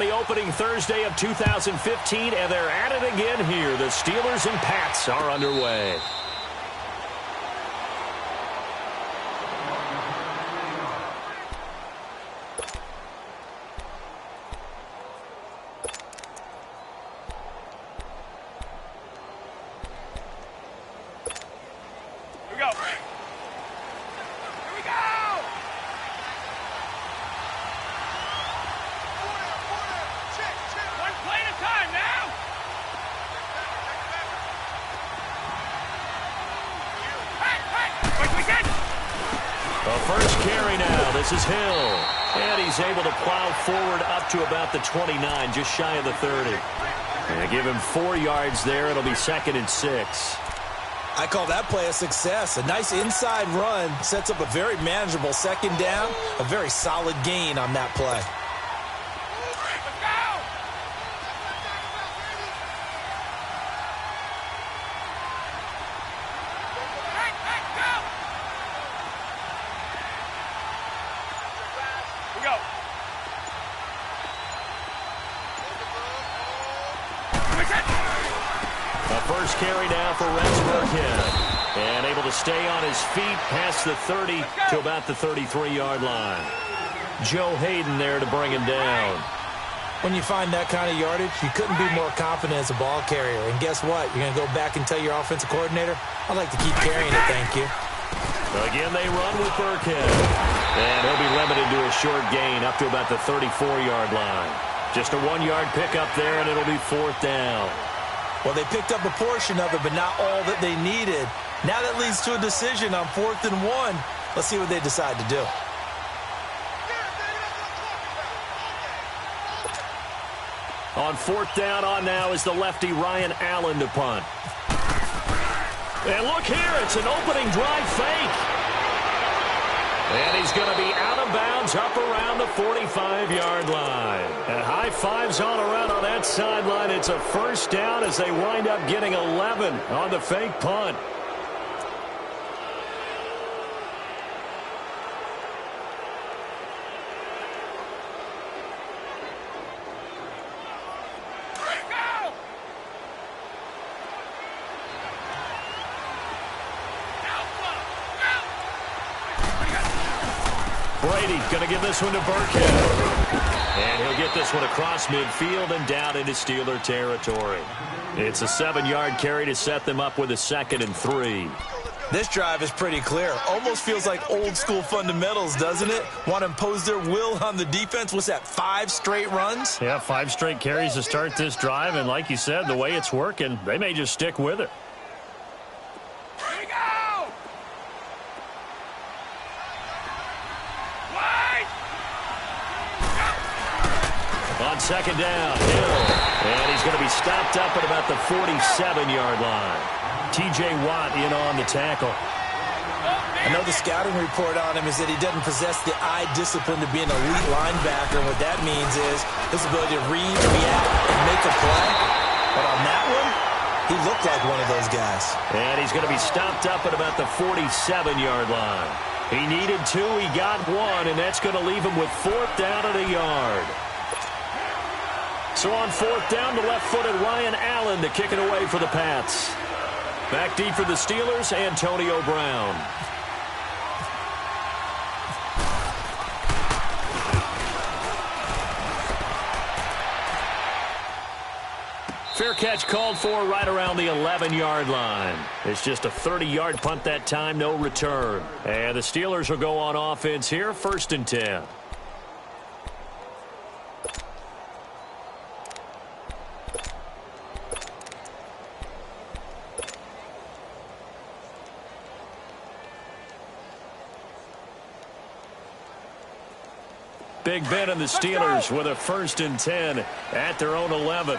on the opening Thursday of 2015, and they're at it again here. The Steelers and Pats are underway. First carry now. This is Hill. And he's able to plow forward up to about the 29, just shy of the 30. And give him 4 yards there. It'll be 2nd and 6. I call that play a success. A nice inside run sets up a very manageable 2nd down. A very solid gain on that play. First carry now for Rex Burkhead. And able to stay on his feet past the 30 to about the 33-yard line. Joe Hayden there to bring him down. When you find that kind of yardage, you couldn't be more confident as a ball carrier. And guess what? You're going to go back and tell your offensive coordinator, I'd like to keep carrying it, thank you. Again, they run with Burkhead. And he'll be limited to a short gain up to about the 34-yard line. Just a 1-yard pickup there, and it'll be 4th down. Well, they picked up a portion of it, but not all that they needed. Now that leads to a decision on 4th and 1. Let's see what they decide to do. On 4th down on now is the lefty Ryan Allen to punt. And look here, it's an opening drive fake. And he's going to be out of bounds up around the 45-yard line. And high fives all around on that sideline. It's a 1st down as they wind up getting 11 on the fake punt. Brady going to give this one to Burkhead. And he'll get this one across midfield and down into Steeler territory. It's a 7-yard carry to set them up with a 2nd and 3. This drive is pretty clear. Almost feels like old school fundamentals, doesn't it? Want to impose their will on the defense. What's that, 5 straight runs? Yeah, 5 straight carries to start this drive. And like you said, the way it's working, they may just stick with it. On 2nd down, Hill. And he's going to be stopped up at about the 47-yard line. T.J. Watt in on the tackle. I know the scouting report on him is that he doesn't possess the eye discipline to be an elite linebacker. What that means is his ability to read, react, and make a play. But on that one, he looked like one of those guys. And he's going to be stopped up at about the 47-yard line. He needed 2, he got 1, and that's going to leave him with 4th down at a yard. So on 4th down, the left-footed Ryan Allen to kick it away for the Pats. Back deep for the Steelers, Antonio Brown. Fair catch called for right around the 11-yard line. It's just a 30-yard punt that time, no return. And the Steelers will go on offense here, 1st and 10. Big Ben and the Steelers with a 1st and 10 at their own 11.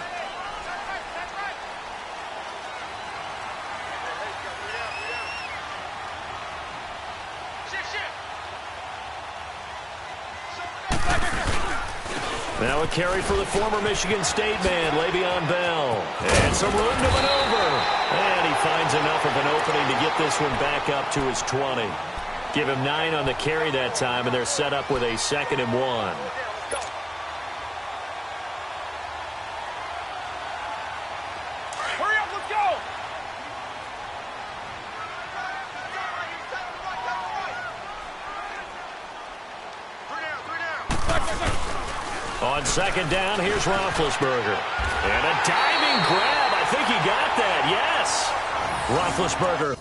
Now a carry for the former Michigan State man, Le'Veon Bell. And some room to maneuver. And he finds enough of an opening to get this one back up to his 20. Give him 9 on the carry that time, and they're set up with a 2nd and 1. On second down, here's Roethlisberger. And a diving grab. I think he got that. Yes. Roethlisberger.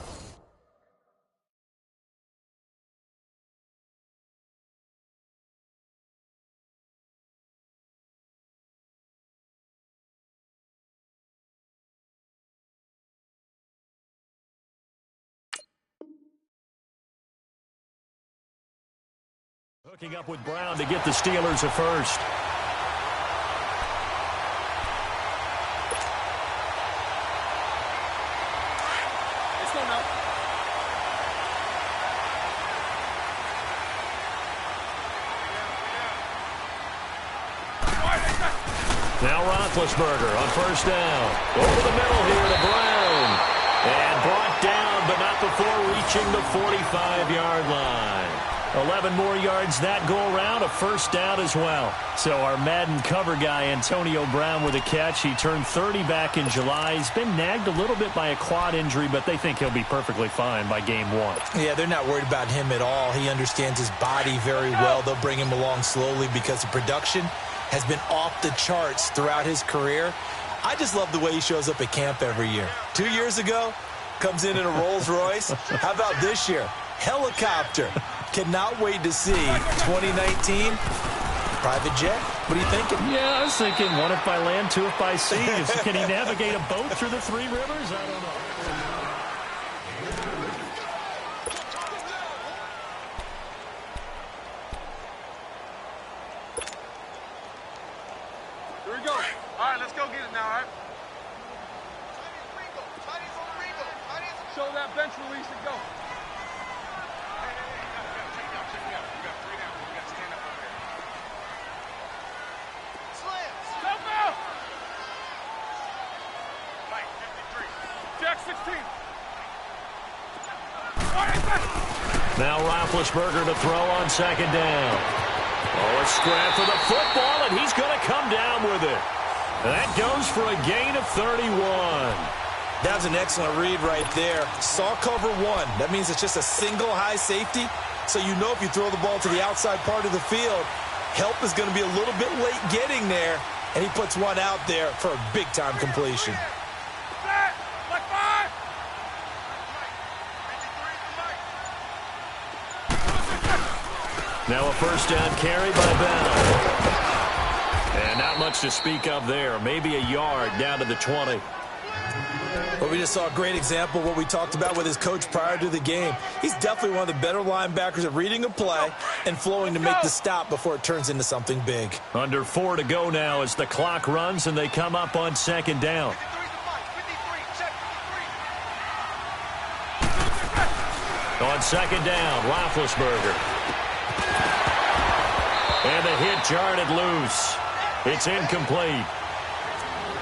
Hooking up with Brown to get the Steelers a first. Let's go now. Now Roethlisberger on first down. Over the middle here to Brown. And brought down, but not before reaching the 45-yard line. 11 more yards that go around, a first down as well. So our Madden cover guy, Antonio Brown, with a catch. He turned 30 back in July. He's been nagged a little bit by a quad injury, but they think he'll be perfectly fine by game 1. Yeah, they're not worried about him at all. He understands his body very well. They'll bring him along slowly because the production has been off the charts throughout his career. I just love the way he shows up at camp every year. 2 years ago, comes in a Rolls Royce. How about this year? Helicopter. Cannot wait to see 2019 private jet. What are you thinking? Yeah, I was thinking one if by land, two if by sea. Can he navigate a boat through the Three Rivers? I don't know. Here we go. All right, let's go get it now, all right? Show that bench release and go. Now Roethlisberger to throw on second down. Oh, a scrap for the football, and he's going to come down with it. That goes for a gain of 31. That was an excellent read right there. Saw cover 1. That means it's just a single high safety. So you know if you throw the ball to the outside part of the field, help is going to be a little bit late getting there. And he puts one out there for a big-time completion. Now a first down carry by Bell. And not much to speak of there. Maybe a yard down to the 20. Well, we just saw a great example of what we talked about with his coach prior to the game. He's definitely one of the better linebackers at reading a play and flowing to make the stop before it turns into something big. Under 4 to go now as the clock runs and they come up on second down. On second down, Roethlisberger. And the hit jarred it loose. It's incomplete.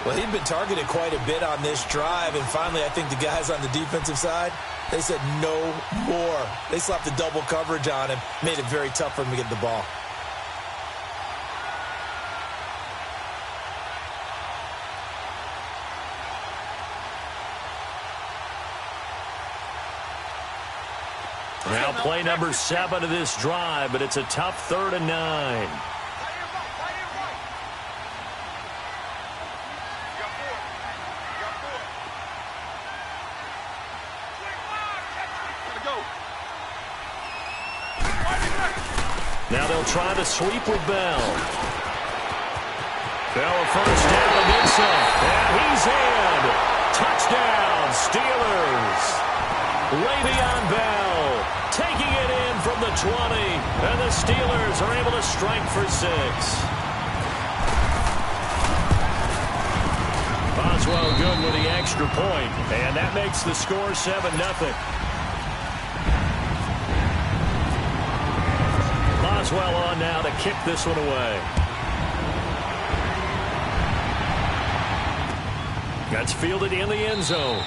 Well, he'd been targeted quite a bit on this drive, and finally I think the guys on the defensive side, they said no more. They slapped the double coverage on him, made it very tough for him to get the ball. Now play number 7 of this drive, but it's a tough 3rd and 9. Now they'll try to sweep with Bell. Bell a first down inside. And he's in. Touchdown, Steelers. Le'Veon Bell taking it in from the 20. And the Steelers are able to strike for 6. Boswell good with the extra point. And that makes the score 7-0. Boswell on now to kick this one away. That's fielded in the end zone.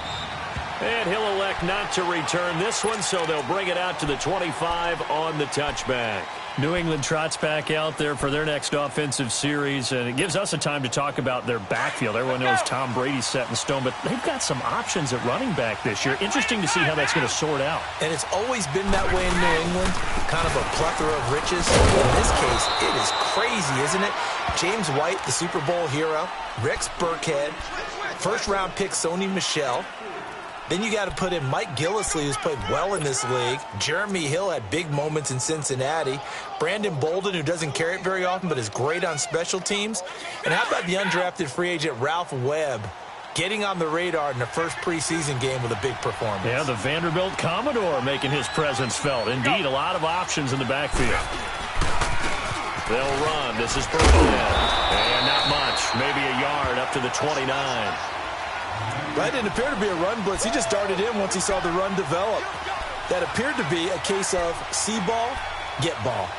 And he'll elect not to return this one, so they'll bring it out to the 25 on the touchback. New England trots back out there for their next offensive series, and it gives us a time to talk about their backfield. Everyone knows Tom Brady's set in stone, but they've got some options at running back this year. Interesting to see how that's going to sort out. And it's always been that way in New England, kind of a plethora of riches. In this case, it is crazy, isn't it? James White, the Super Bowl hero, Rex Burkhead, first-round pick Sony Michel. Then you got to put in Mike Gillislee, who's played well in this league. Jeremy Hill had big moments in Cincinnati. Brandon Bolden, who doesn't carry it very often but is great on special teams. And how about the undrafted free agent Ralph Webb, getting on the radar in the first preseason game with a big performance? Yeah, the Vanderbilt Commodore making his presence felt. Indeed, a lot of options in the backfield. They'll run. This is Burkhead. And not much. Maybe a yard up to the 29. That didn't appear to be a run blitz. He just darted in once he saw the run develop. That appeared to be a case of see ball, get ball.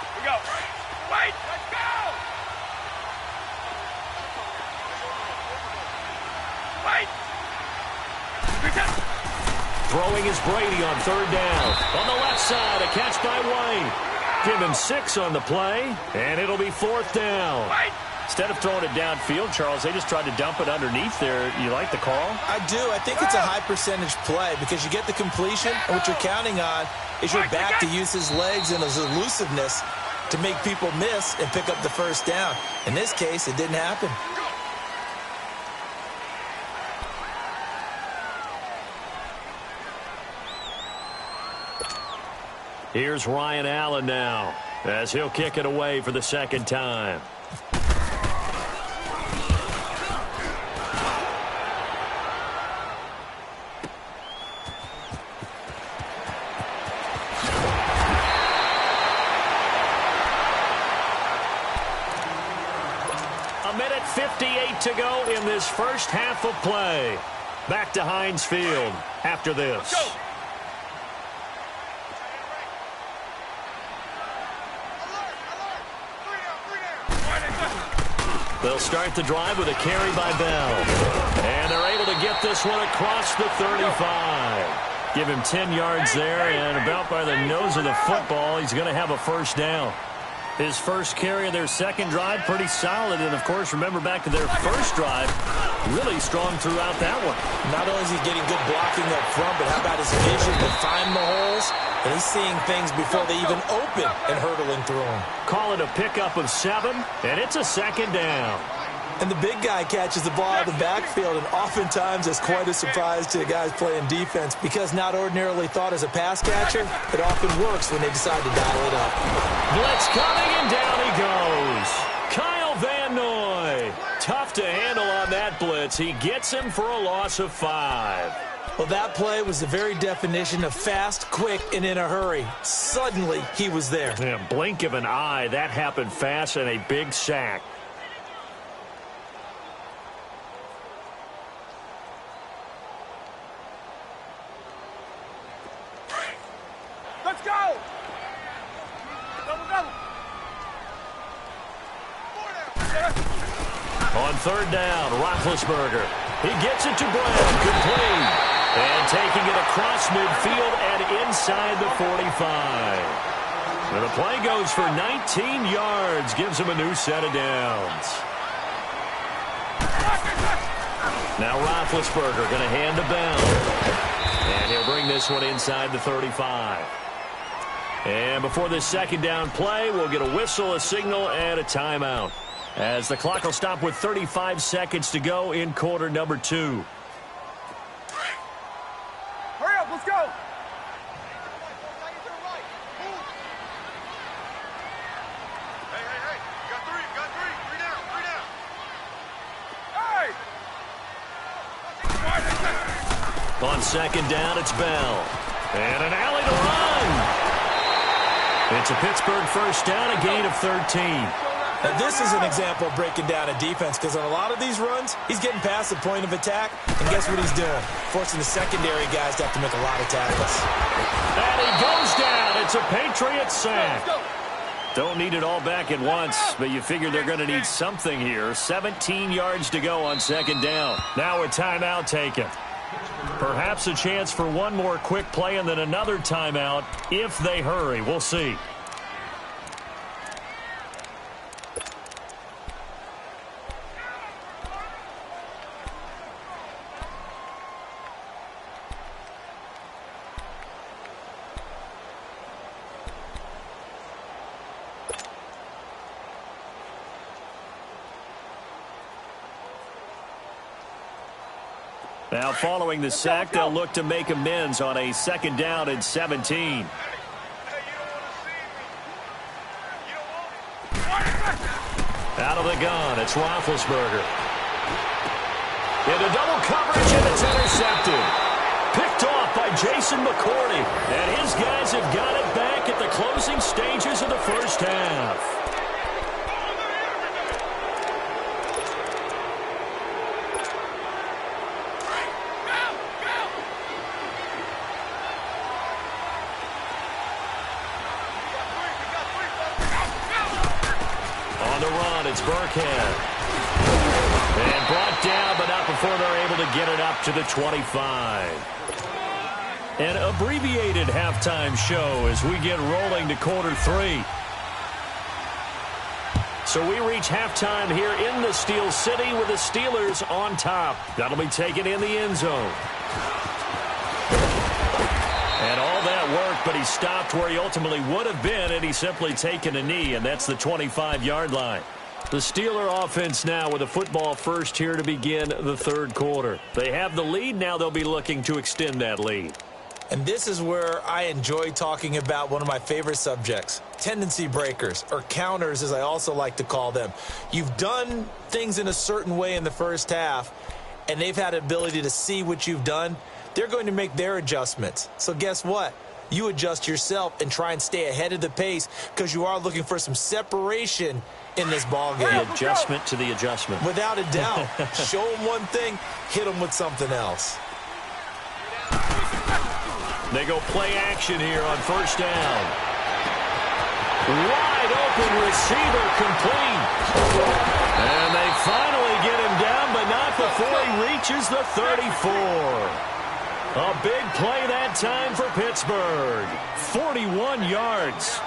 Here we go. Wait, let's go! Wait! Throwing is Brady on third down. On the left side, a catch by White. Give him 6 on the play, and it'll be 4th down. Instead of throwing it downfield, Charles, they just tried to dump it underneath there. You like the call? I do. I think it's a high percentage play because you get the completion, and what you're counting on is your back to use his legs and his elusiveness to make people miss and pick up the first down. In this case, it didn't happen. Here's Ryan Allen now, as he'll kick it away for the second time. A minute 58 to go in this first half of play. Back to Heinz Field after this. They'll start the drive with a carry by Bell. And they're able to get this one across the 35. Give him 10 yards there, and about by the nose of the football, he's going to have a first down. His first carry of their second drive, pretty solid. And, of course, remember back to their first drive, really strong throughout that one. Not only is he getting good blocking up front, but how about his vision to find the holes? And he's seeing things before they even open and hurtling through them. Call it a pickup of 7, and it's a second down. And the big guy catches the ball out of the backfield, and oftentimes it's quite a surprise to the guys playing defense because not ordinarily thought as a pass catcher, it often works when they decide to dial it up. Blitz coming, and down he goes. Kyle Van Noy. Tough to handle on that blitz. He gets him for a loss of 5. Well, that play was the very definition of fast, quick, and in a hurry. Suddenly, he was there. Yeah, blink of an eye. That happened fast, and a big sack. Let's go! Double, double. On third down, Roethlisberger. He gets it to Brown. Complete. And taking it across midfield and inside the 45. And the play goes for 19 yards. Gives him a new set of downs. Now Roethlisberger going to hand to Bell. And he'll bring this one inside the 35. And before this second down play, we'll get a whistle, a signal, and a timeout, as the clock will stop with 35 seconds to go in quarter number 2. Hurry up, let's go! Hey, got three down. Hey! On second down, it's Bell. And an alley to run. It's a Pittsburgh first down, a gain of 13. Now, this is an example of breaking down a defense because on a lot of these runs, he's getting past the point of attack, and guess what he's doing? Forcing the secondary guys to have to make a lot of tackles. And he goes down. It's a Patriot sack. Don't need it all back at once, but you figure they're going to need something here. 17 yards to go on second down. Now a timeout taken. Perhaps a chance for one more quick play and then another timeout if they hurry. We'll see. Now, following the sack, they'll look to make amends on a second down and 17. Out of the gun, it's Roethlisberger. Into double coverage, and it's intercepted. Picked off by Jason McCourty. And his guys have got it back at the closing stages of the first half. It's Burkhead. And brought down, but not before they're able to get it up to the 25. An abbreviated halftime show as we get rolling to quarter 3. So we reach halftime here in the Steel City with the Steelers on top. That'll be taken in the end zone. And all that work, but he stopped where he ultimately would have been, and he's simply taken a knee, and that's the 25-yard line. The Steeler offense now with a football first here to begin the third quarter. They have the lead. Now they'll be looking to extend that lead. And this is where I enjoy talking about one of my favorite subjects, tendency breakers, or counters as I also like to call them. You've done things in a certain way in the first half, and they've had the ability to see what you've done. They're going to make their adjustments. So guess what? You adjust yourself and try and stay ahead of the pace because you are looking for some separation in this ball game. The adjustment to the adjustment. Without a doubt. Show them one thing, hit them with something else. They go play action here on first down. Wide open receiver complete. And they finally get him down, but not before he reaches the 34. A big play that time for Pittsburgh. 41 yards.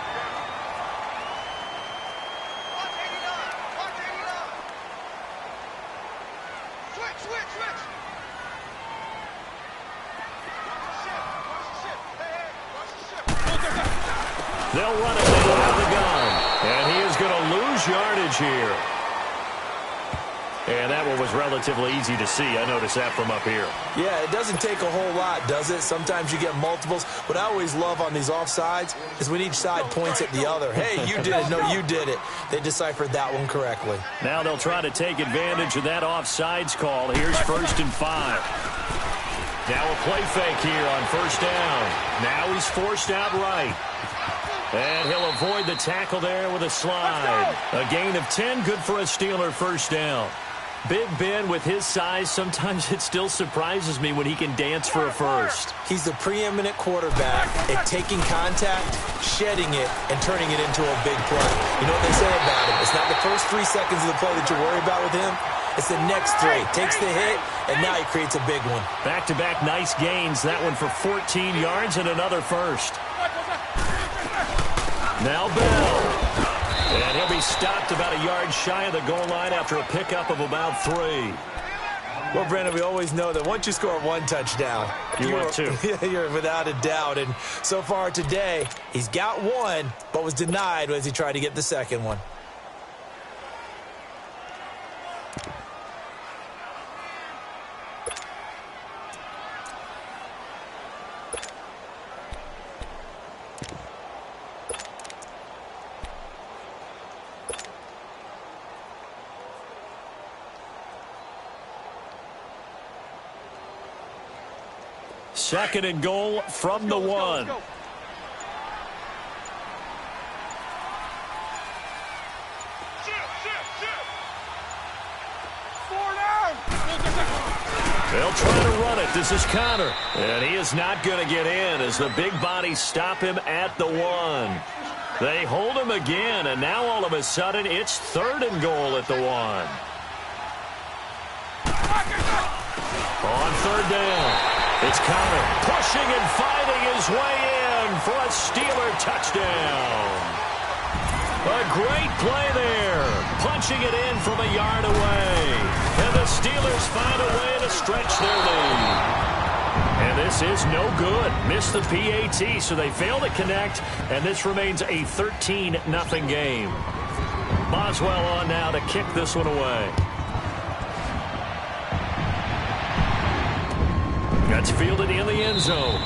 They'll run it out of the gun. And he is going to lose yardage here. And that one was relatively easy to see. I noticed that from up here. Yeah, it doesn't take a whole lot, does it? Sometimes you get multiples. What I always love on these offsides is when each side points at the other. Hey, you did it. No, you did it. They deciphered that one correctly. Now they'll try to take advantage of that offsides call. Here's 1st and 5. Now a play fake here on first down. Now he's forced out right. And he'll avoid the tackle there with a slide. A gain of 10, good for a Steeler first down. Big Ben, with his size, sometimes it still surprises me when he can dance for a first. He's the preeminent quarterback at taking contact, shedding it, and turning it into a big play. You know what they say about him? It's not the first 3 seconds of the play that you worry about with him. It's the next 3. Takes the hit, and now he creates a big one. Back-to-back nice gains. That one for 14 yards and another first. Now Bell. And he'll be stopped about a yard shy of the goal line after a pickup of about 3. Well, Brandon, we always know that once you score 1 touchdown, you're 2. You're without a doubt. And so far today, he's got 1, but was denied as he tried to get the second one. Second and goal from the 1. They'll try to run it. This is Connor. And he is not going to get in as the big bodies stop him at the 1. They hold him again, and now all of a sudden it's 3rd and goal at the 1. On 3rd down, it's Connor pushing and fighting his way in for a Steeler touchdown. A great play there, punching it in from a yard away. And the Steelers find a way to stretch their lead. And this is no good. Missed the PAT, so they fail to connect, and this remains a 13-0 game. Boswell on now to kick this one away. That's fielded in the end zone.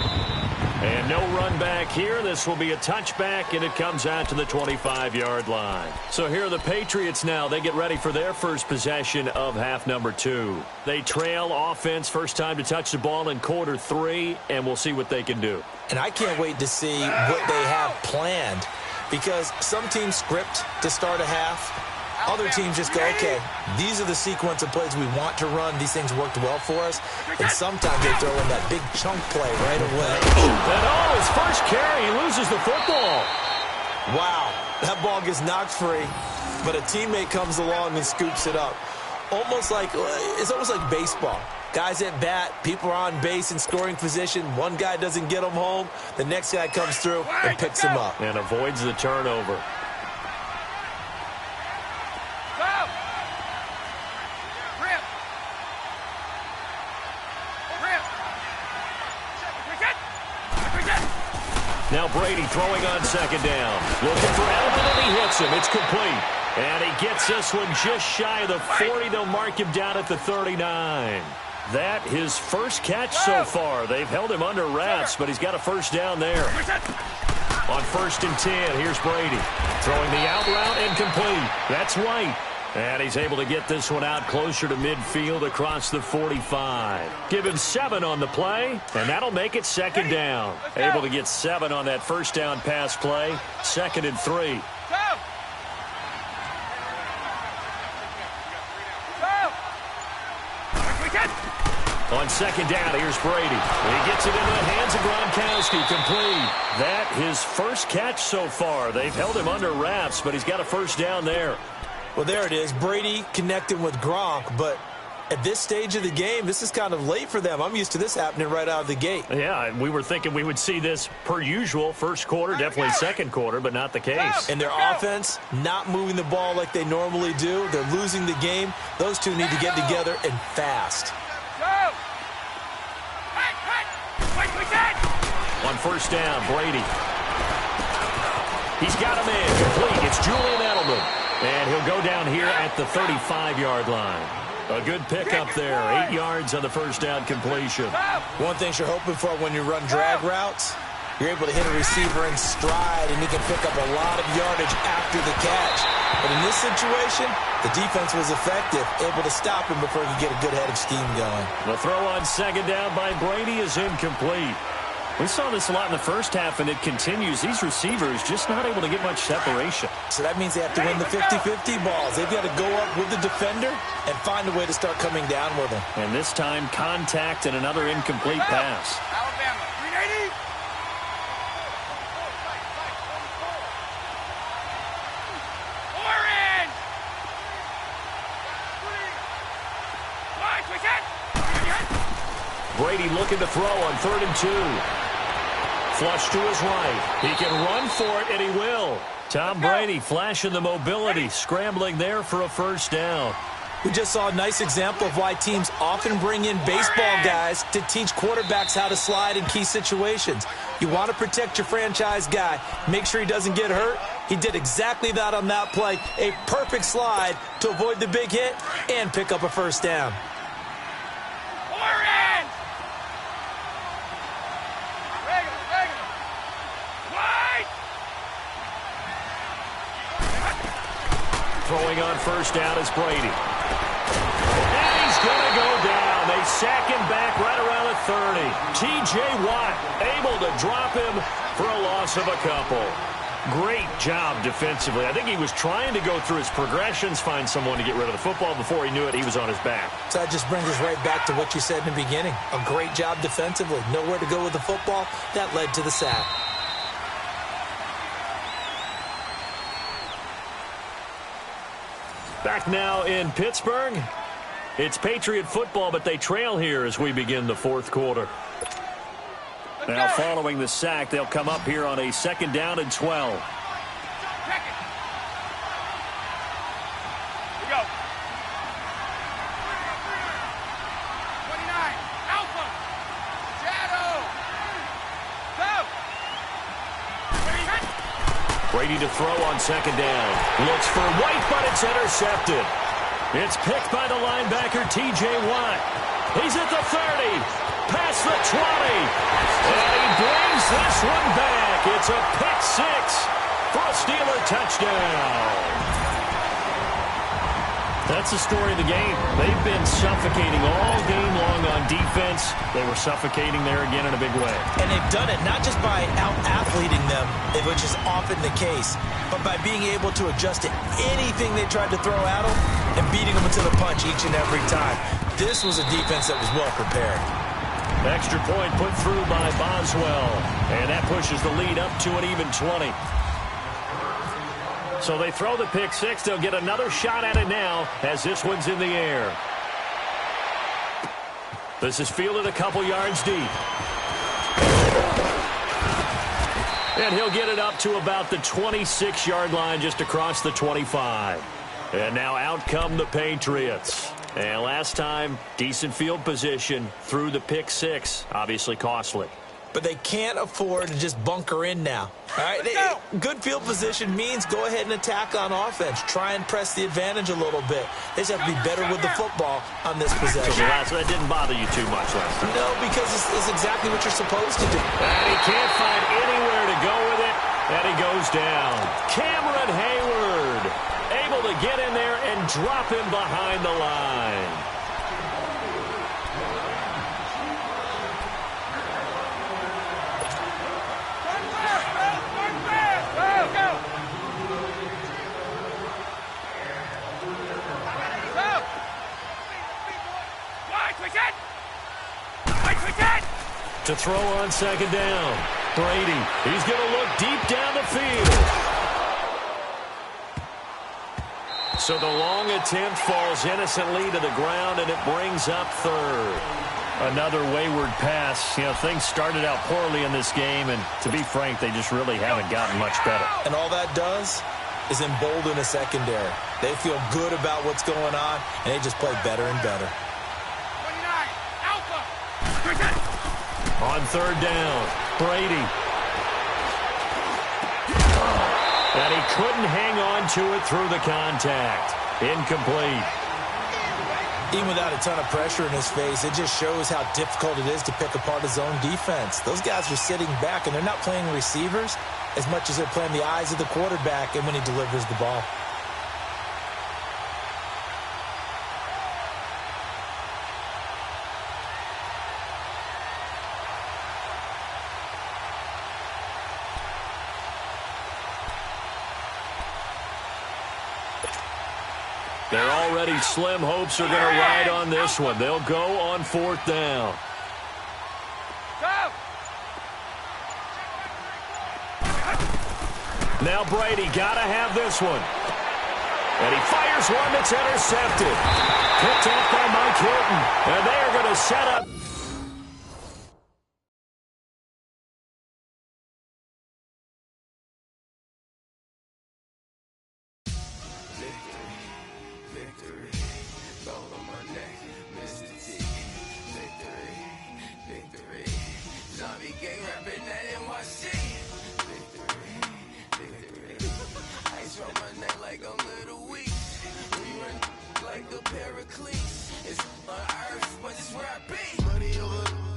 And no run back here. This will be a touchback, and it comes out to the 25-yard line. So here are the Patriots now. They get ready for their first possession of half number 2. They trail offense, first time to touch the ball in quarter 3, and we'll see what they can do. And I can't wait to see what they have planned, because some teams script to start a half. Other teams just go, okay, these are the sequence of plays we want to run. These things worked well for us. And sometimes they throw in that big chunk play right away. And his first carry, he loses the football. Wow, that ball gets knocked free, but a teammate comes along and scoops it up. It's almost like baseball. Guys at bat, people are on base in scoring position. One guy doesn't get them home. The next guy comes through and picks him up. And avoids the turnover. Now Brady throwing on 2nd down. Looking for Elton, and he hits him. It's complete. And he gets this one just shy of the 40. They'll mark him down at the 39. That his first catch so far. They've held him under wraps, but he's got a first down there. On 1st and 10, here's Brady. Throwing the out route and complete. That's White. And he's able to get this one out closer to midfield across the 45. Give him 7 on the play, and that'll make it 2nd down. Able to get 7 on that first down pass play. 2nd and 3. On 2nd down, here's Brady. He gets it into the hands of Gronkowski, complete. That his first catch so far. They've held him under wraps, but he's got a first down there. Well, there it is. Brady connecting with Gronk, but at this stage of the game, this is kind of late for them. I'm used to this happening right out of the gate. Yeah, we were thinking we would see this per usual. First quarter, definitely 2nd quarter, but not the case. And their offense not moving the ball like they normally do. They're losing the game. Those two need to get together and fast. On 1st down, Brady. He's got him in. Complete. It's Julian Edelman. And he'll go down here at the 35-yard line. A good pickup there. 8 yards on the first down completion. One thing you're hoping for when you run drag routes, you're able to hit a receiver in stride, and he can pick up a lot of yardage after the catch. But in this situation, the defense was effective, able to stop him before he could get a good head of steam going. The throw on 2nd down by Brady is incomplete. We saw this a lot in the first half, and it continues. These receivers just not able to get much separation. So that means they have to win the 50-50 balls. They've got to go up with the defender and find a way to start coming down with him. And this time, contact and another incomplete pass. Alabama, 380. Orange. Brady looking to throw on 3rd and 2. Flush to his right. He can run for it, and he will. Tom Brady flashing the mobility, scrambling there for a first down. We just saw a nice example of why teams often bring in baseball guys to teach quarterbacks how to slide in key situations. You want to protect your franchise guy. Make sure he doesn't get hurt. He did exactly that on that play. A perfect slide to avoid the big hit and pick up a first down. Throwing on first down is Brady. And he's going to go down. They sack him back right around the 30. T.J. Watt able to drop him for a loss of a couple. Great job defensively. I think he was trying to go through his progressions, find someone to get rid of the football. Before he knew it, he was on his back. So that just brings us right back to what you said in the beginning. A great job defensively. Nowhere to go with the football. That led to the sack. Back now in Pittsburgh. It's Patriot football, but they trail here as we begin the fourth quarter. Now following the sack, they'll come up here on a 2nd down and 12. Check it. Here we go. 29. Alpha. Shadow. Go. Brady to throw on 2nd down. Looks for White, but it's intercepted. It's picked by the linebacker, T.J. Watt. He's at the 30. Past the 20. And he brings this one back. It's a pick 6 for a Steeler touchdown. That's the story of the game. They've been suffocating all game long on defense. They were suffocating there again in a big way. And they've done it not just by out-athleting them, which is often the case, but by being able to adjust to anything they tried to throw at them and beating them to the punch each and every time. This was a defense that was well prepared. Extra point put through by Boswell. And that pushes the lead up to an even 20. So they throw the pick 6. They'll get another shot at it now as this one's in the air. This is fielded a couple yards deep. And he'll get it up to about the 26-yard line just across the 25. And now out come the Patriots. And last time, decent field position through the pick 6. Obviously costly. But they can't afford to just bunker in now. All right, good field position means go ahead and attack on offense. Try and press the advantage a little bit. They just have to be better with the football on this possession. So that didn't bother you too much last time? No, because it's exactly what you're supposed to do. And he can't find anywhere to go with it, and he goes down. Cameron Hayward able to get in there and drop him behind the line. To throw on 2nd down. Brady, he's going to look deep down the field. So the long attempt falls innocently to the ground, and it brings up 3rd. Another wayward pass. You know, things started out poorly in this game, and to be frank, they just really haven't gotten much better. And all that does is embolden a secondary. They feel good about what's going on, and they just play better and better. 29. Alpha. On 3rd down, Brady. And he couldn't hang on to it through the contact. Incomplete. Even without a ton of pressure in his face, it just shows how difficult it is to pick apart his own defense. Those guys are sitting back, and they're not playing receivers as much as they're playing the eyes of the quarterback and when he delivers the ball. They're already slim hopes are going to ride on this one. They'll go on 4th down. Now Brady got to have this one. And he fires one that's intercepted. Picked off by Mike Hilton. And they are going to set up. It's on earth, but it's where I be. Money over